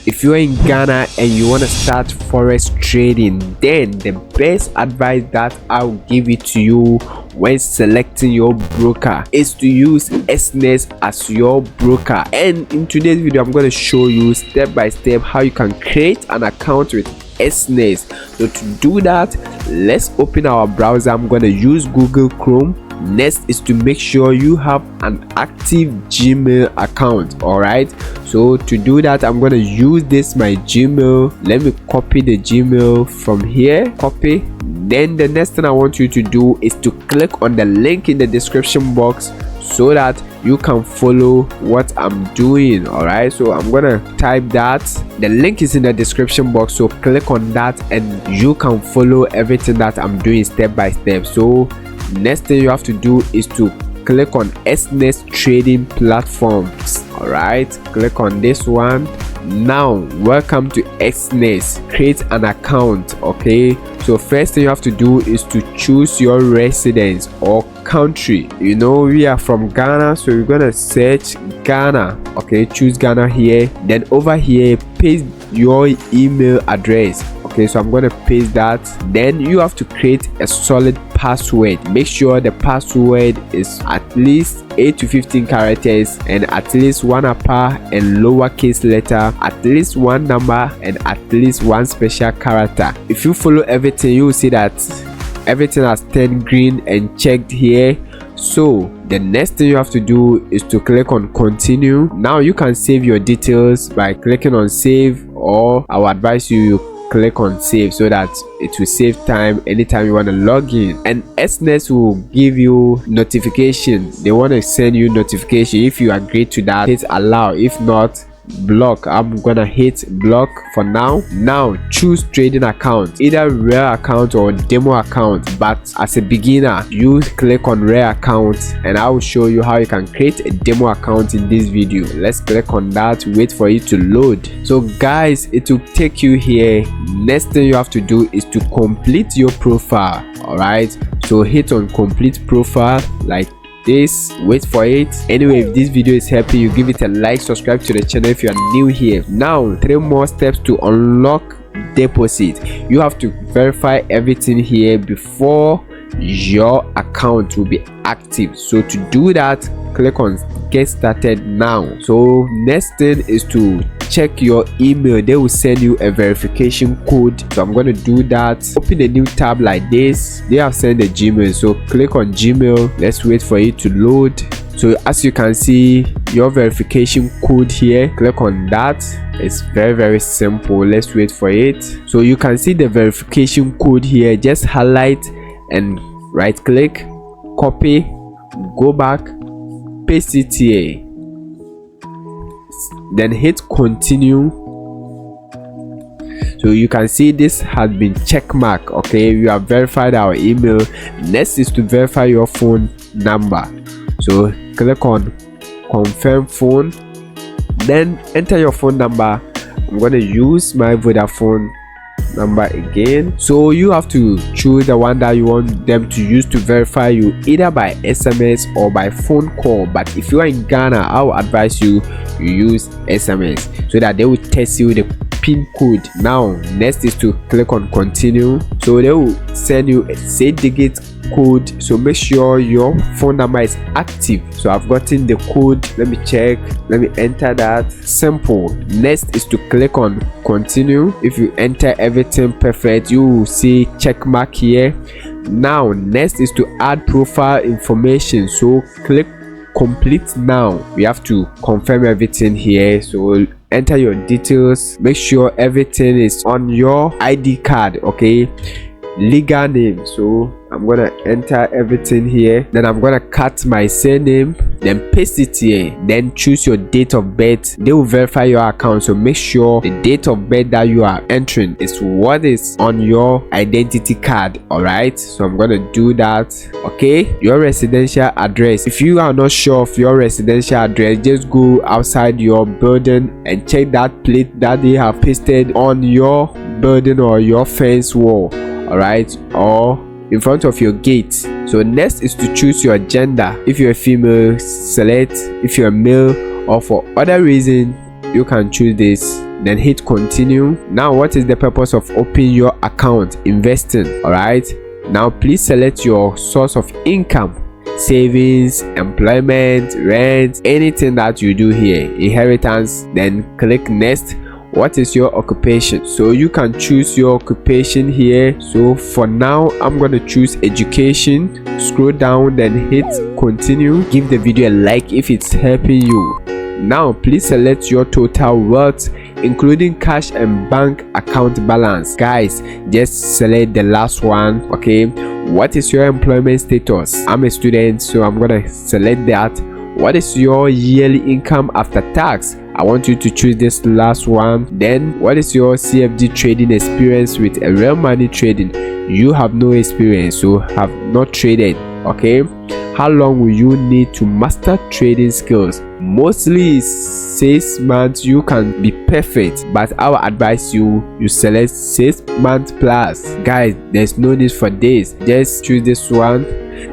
if you're in Ghana and you want to start forex trading, then the best advice that I'll give it to you when selecting your broker is to use Exness as your broker. And in today's video, I'm going to show you step by step how you can create an account with Exness. So to do that, let's open our browser. I'm going to use Google Chrome. Next is to make sure you have an active Gmail account. All right, so to do that, I'm going to use this my Gmail. Let me copy the Gmail from here, copy. Then the next thing I want you to do is to click on the link in the description box so that you can follow what I'm doing. All right, so I'm gonna type that. The link is in the description box, so click on that and you can follow everything that I'm doing step by step. So next thing you have to do is to click on Exness trading platforms. All right, click on this one. Now welcome to Exness. Create an account. Okay, so first thing you have to do is to choose your residence or country. You know, we are from Ghana, so you're gonna search Ghana. Okay, choose Ghana here. Then over here, paste your email address. Okay, so I'm gonna paste that. Then you have to create a solid password. Make sure the password is at least 8 to 15 characters and at least one upper and lowercase letter, at least one number, and at least one special character. If you follow everything, you will see that everything has turned green and checked here. So the next thing you have to do is to click on continue. Now you can save your details by clicking on save, or I will advise you click on save so that it will save time anytime you want to log in. And Exness will give you notification. They want to send you notification. If you agree to that, hit allow. If not, block. I'm gonna hit block for now. Now choose trading account, either rare account or demo account, but as a beginner you click on rare account and I will show you how you can create a demo account in this video. Let's click on that, wait for it to load. So guys, it will take you here. Next thing you have to do is to complete your profile. All right, so hit on complete profile like this, wait for it. Anyway, if this video is helping you, give it a like, subscribe to the channel if you are new here. Now 3 more steps to unlock deposit. You have to verify everything here before your account will be active. So to do that, click on get started now. So next thing is to check your email. They will send you a verification code, so I'm going to do that. Open a new tab like this. They have sent the Gmail, so click on Gmail. Let's wait for it to load. So as you can see, your verification code here, click on that. It's very simple. Let's wait for it. So you can see the verification code here. Just highlight and right click, copy, go back, paste it here, then hit continue. So you can see this has been check mark. Okay, we have verified our email. Next is to verify your phone number. So click on confirm phone, then enter your phone number. I'm going to use my Vodafone number again. So you have to choose the one that you want them to use to verify you, either by SMS or by phone call. But if you are in Ghana, I will advise you use SMS so that they will test you the PIN code. Now next is to click on continue. So they will send you a 6-digit code, so make sure your phone number is active. So I've gotten the code. Let me check, let me enter that. Simple. Next is to click on continue. If you enter everything perfect, you will see check mark here. Now next is to add profile information, so click complete. Now we have to confirm everything here, so enter your details. Make sure everything is on your ID card. Okay, legal name, so I'm gonna enter everything here. Then I'm gonna cut my surname, then paste it here, then choose your date of birth. They will verify your account, so make sure the date of birth that you are entering is what is on your identity card. All right, so I'm gonna do that. Okay, your residential address. If you are not sure of your residential address, just go outside your building and check that plate that they have pasted on your building or your fence wall. All right, or in front of your gate. So next is to choose your gender. If you're a female, select. If you're a male, or for other reason, you can choose this then hit continue. Now what is the purpose of opening your account? Investing. All right, now please select your source of income: savings, employment, rent, anything that you do here, inheritance. Then click next. What is your occupation? So you can choose your occupation here. So for now I'm going to choose education. Scroll down, then hit continue. Give the video a like if it's helping you. Now please select your total wealth, including cash and bank account balance. Guys, just select the last one. Okay, what is your employment status? I'm a student, so I'm gonna select that. What is your yearly income after tax? I want you to choose this last one. Then what is your CFD trading experience with a real money trading? You have no experience, so have not traded. Okay, how long will you need to master trading skills? Mostly 6 months. You can be perfect, but I will advise you select 6 months plus. Guys, there's no need for this, just choose this one.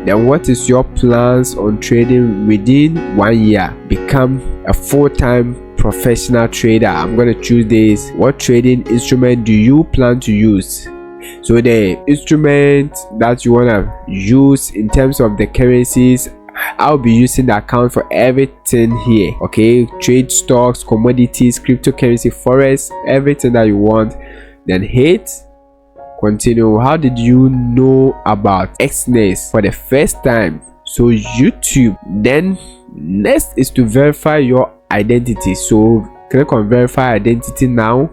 Then what is your plans on trading within 1 year? Become a full-time professional trader. I'm going to choose this. What trading instrument do you plan to use? So the instrument that you want to use in terms of the currencies, I'll be using the account for everything here. Okay, trade stocks, commodities, cryptocurrency, forex, everything that you want. Then hit continue. How did you know about Exness for the first time? So YouTube. Then next is to verify your identity. So click on verify identity now.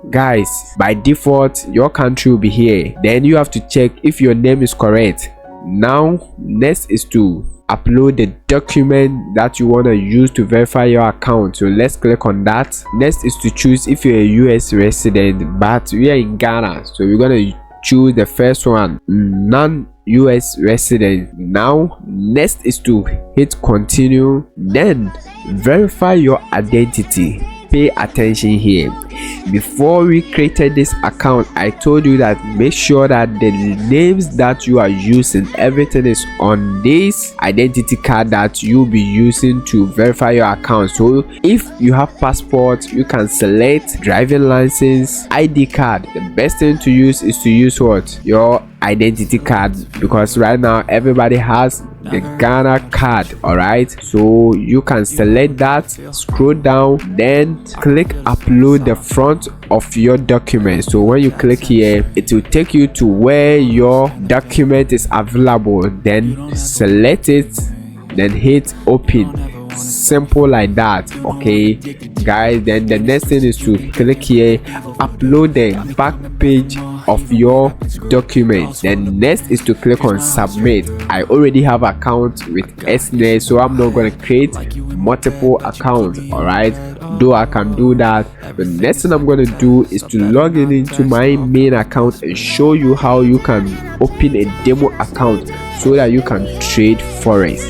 Guys, by default your country will be here. Then you have to check if your name is correct. Now next is to upload the document that you want to use to verify your account. So let's click on that. Next is to choose if you're a US resident, but we are in Ghana, so we're going to choose the first one, non-US resident. Now next is to hit continue, then verify your identity. Pay attention here. Before we created this account, I told you that make sure that the names that you are using, everything is on this identity card that you'll be using to verify your account. So if you have passport, you can select driving license, ID card. The best thing to use is to use what? Your identity card, because right now everybody has the Ghana card. All right, so you can select that, scroll down, then click upload the front of your document. So when you click here, it will take you to where your document is available. Then select it, then hit open. Simple like that. Okay guys, then the next thing is to click here, upload the back page of your document. Then next is to click on submit. I already have account with Exness, so I'm not going to create multiple accounts. All right, though I can do that. The next thing I'm going to do is to log in into my main account and show you how you can open a demo account so that you can trade forex.